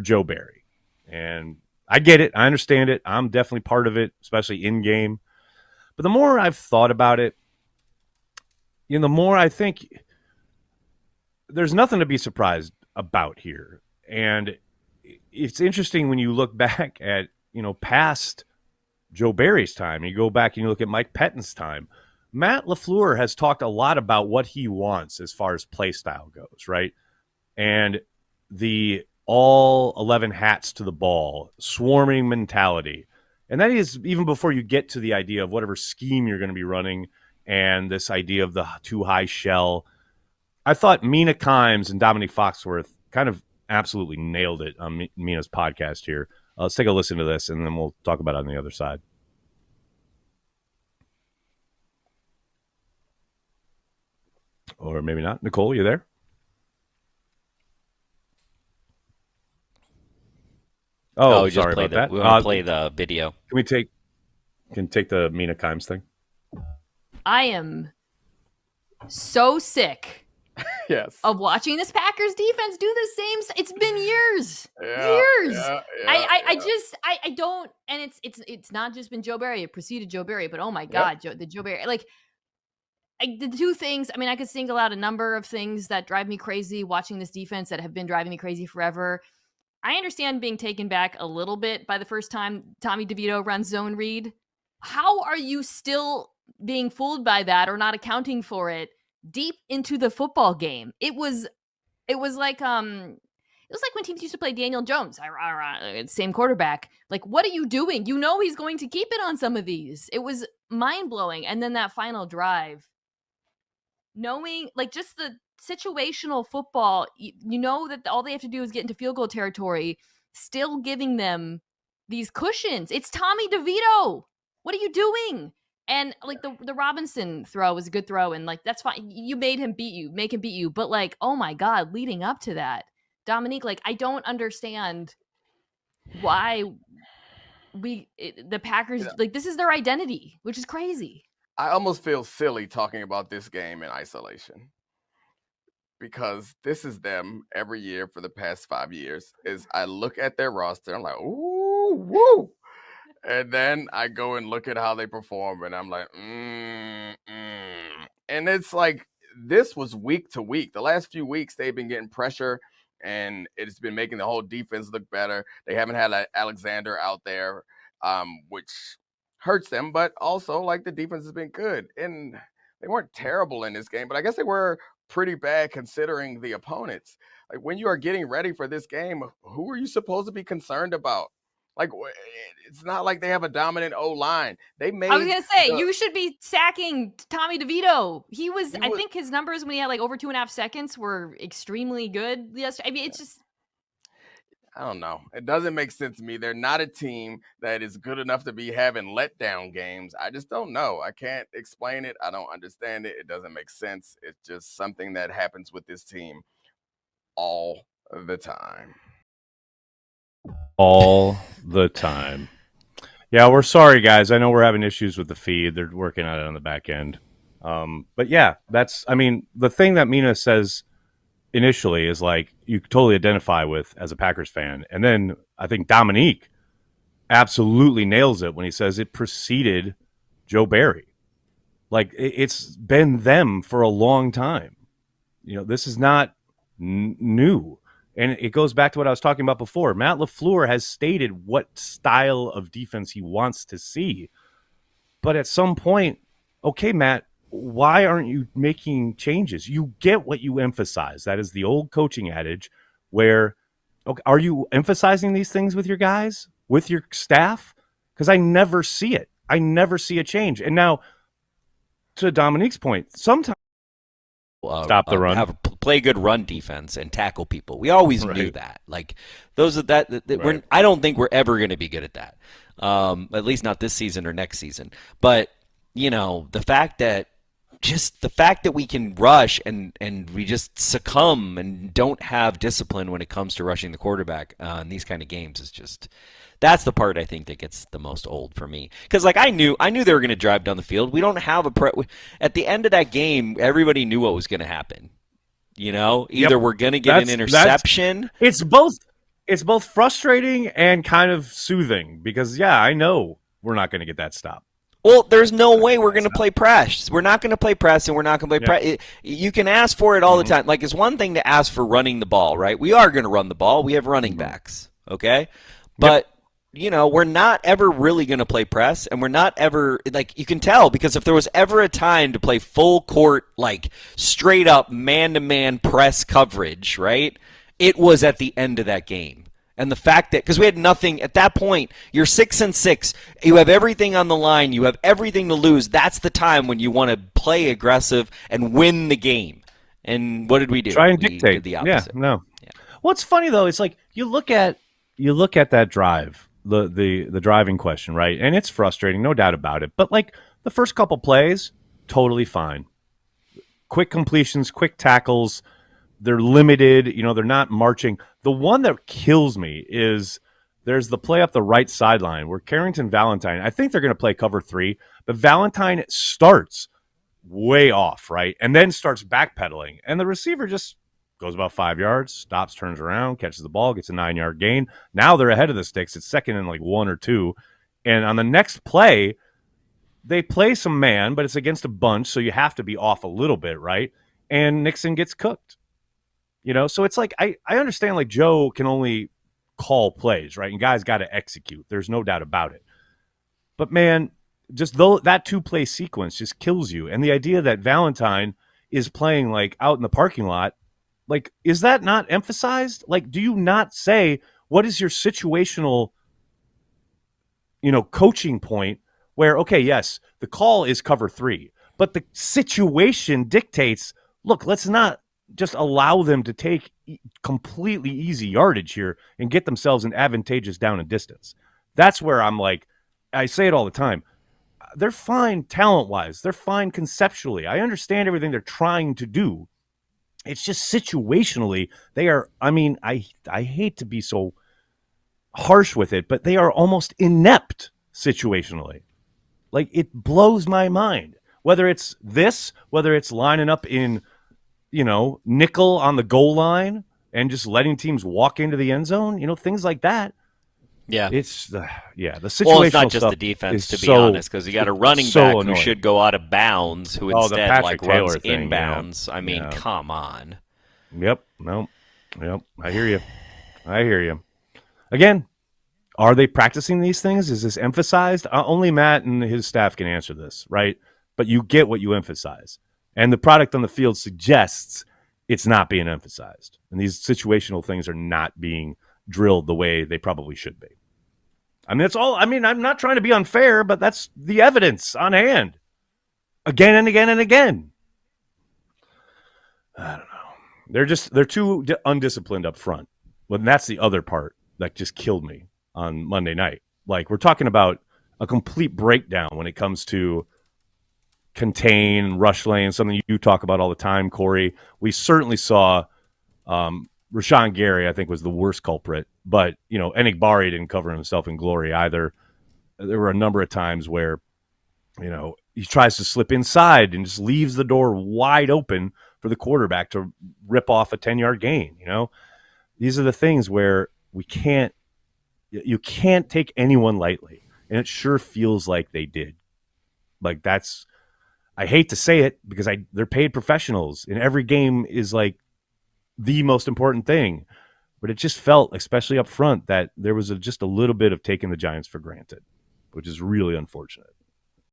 Joe Barry. And I get it. I understand it. I'm definitely part of it, especially in game. But the more I've thought about it, the more I think there's nothing to be surprised about here. And it's interesting when you look back at, past Joe Barry's time. You go back and you look at Mike Pettine's time. Matt LaFleur has talked a lot about what he wants as far as play style goes, right? And the all 11 hats to the ball, swarming mentality. And that is even before you get to the idea of whatever scheme you're going to be running and this idea of the too high shell. I thought Mina Kimes and Dominique Foxworth kind of absolutely nailed it on Mina's podcast here. Let's take a listen to this, and then we'll talk about it on the other side. Or maybe not. Nicole, you there? Oh, sorry about that. We want to play the video. Can we take the Mina Kimes thing? I am so sick of watching this Packers defense do the same. It's been years. I don't, and it's not just been Joe Barry. It preceded Joe Barry, but oh my God, the Joe Barry, the two things. I mean, I could single out a number of things that drive me crazy watching this defense that have been driving me crazy forever. I understand being taken back a little bit by the first time Tommy DeVito runs zone read. How are you still being fooled by that or not accounting for it deep into the football game? It was like when teams used to play Daniel Jones, same quarterback. Like, what are you doing? You know he's going to keep it on some of these. It was mind-blowing. And then that final drive, knowing just the situational football, you know that all they have to do is get into field goal territory, still giving them these cushions. It's Tommy DeVito. What are you doing? And the Robinson throw was a good throw, and that's fine. You make him beat you. But oh my God, leading up to that, Dominique, I don't understand why the Packers, this is their identity, which is crazy. I almost feel silly talking about this game in isolation because this is them every year for the past 5 years. Is I look at their roster, I'm like, ooh, woo. And then I go and look at how they perform, and I'm like, And it's this was week to week. The last few weeks, they've been getting pressure, and it's been making the whole defense look better. They haven't had Alexander out there, which hurts them, but also, the defense has been good. And they weren't terrible in this game, but I guess they were pretty bad considering the opponents. When you are getting ready for this game, who are you supposed to be concerned about? It's not like they have a dominant O-line. I was going to say, you should be sacking Tommy DeVito. I think his numbers when he had over 2.5 seconds were extremely good yesterday. I mean, it's just... I don't know. It doesn't make sense to me. They're not a team that is good enough to be having letdown games. I just don't know. I can't explain it. I don't understand it. It doesn't make sense. It's just something that happens with this team all the time. All the time. Yeah, we're sorry, guys. I know we're having issues with the feed. They're working on it on the back end. But yeah, the thing that Mina says initially is you totally identify with as a Packers fan. And then I think Dominique absolutely nails it when he says it preceded Joe Barry. It's been them for a long time. This is not new. And it goes back to what I was talking about before. Matt LaFleur has stated what style of defense he wants to see. But at some point, okay, Matt, why aren't you making changes? You get what you emphasize. That is the old coaching adage where, okay, are you emphasizing these things with your guys, with your staff? Because I never see it. I never see a change. And now, to Dominique's point, sometimes stop the run. Play good run defense and tackle people. We always knew that. Those are that I don't think we're ever going to be good at that. At least not this season or next season. But the fact that we can rush and we just succumb and don't have discipline when it comes to rushing the quarterback in these kind of games is just. That's the part I think that gets the most old for me. Because I knew they were going to drive down the field. We don't have at the end of that game, everybody knew what was going to happen. Either we're going to get an interception. It's both it's both frustrating and kind of soothing because, yeah, I know we're not going to get that stop. Well, there's no way we're going to play press. We're not going to play press, and we're not going to play press. You can ask for it all the time. Like, it's one thing to ask for running the ball, right? We are going to run the ball. We have running backs, okay? But, we're not ever really going to play press, and we're not ever, like, you can tell because if there was ever a time to play full court, like, straight up man-to-man press coverage, right, it was at the end of that game. And the fact that, because we had nothing at that point, you're 6-6, you have everything on the line, you have everything to lose. That's the time when you want to play aggressive and win the game. And what did we do? Try and we dictate. Did the opposite. Yeah, no. Yeah. What's funny though, it's like you look at that drive, the driving question, right? And it's frustrating, no doubt about it. But like the first couple plays, totally fine. Quick completions, quick tackles. They're limited, they're not marching. The one that kills me is there's the play up the right sideline where Carrington Valentine, I think they're going to play cover 3, but Valentine starts way off, right? And then starts backpedaling. And the receiver just goes about 5 yards, stops, turns around, catches the ball, gets a 9-yard gain. Now they're ahead of the sticks. It's second and like 1 or 2. And on the next play, they play some man, but it's against a bunch, so you have to be off a little bit, right? And Nixon gets cooked. So it's like I understand like Joe can only call plays, right? And guys got to execute. There's no doubt about it. But man, just that 2-play sequence just kills you. And the idea that Valentine is playing like out in the parking lot, like, is that not emphasized? Like, do you not say what is your situational, coaching point where, okay, yes, the call is cover 3, but the situation dictates, look, let's not just allow them to take completely easy yardage here and get themselves an advantageous down and distance. That's where I'm like, I say it all the time. They're fine talent-wise. They're fine conceptually. I understand everything they're trying to do. It's just situationally, they are, I hate to be so harsh with it, but they are almost inept situationally. Like, it blows my mind. Whether it's this, whether it's lining up in nickel on the goal line and just letting teams walk into the end zone, things like that. Yeah. It's the situational Well, it's not just the defense, to be honest, because you got a running back who annoying. should go out of bounds, who instead runs thing, inbounds. Yeah. I mean, come on. Yep. No. Yep. I hear you. Again, are they practicing these things? Is this emphasized? Only Matt and his staff can answer this, right? But you get what you emphasize. And the product on the field suggests it's not being emphasized. And these situational things are not being drilled the way they probably should be. That's all. I'm not trying to be unfair, but that's the evidence on hand. Again and again and again. I don't know. They're too undisciplined up front. Well, that's the other part that just killed me on Monday night. Like, we're talking about a complete breakdown when it comes to contain, rush lane, something you talk about all the time, Corey. We certainly saw Rashawn Gary, I think, was the worst culprit. But, Enigbari didn't cover himself in glory either. There were a number of times where, he tries to slip inside and just leaves the door wide open for the quarterback to rip off a 10-yard gain. These are the things where you can't take anyone lightly. And it sure feels like they did. Like, I hate to say it because they're paid professionals and every game is like the most important thing, but it just felt, especially up front, that there was just a little bit of taking the Giants for granted, which is really unfortunate.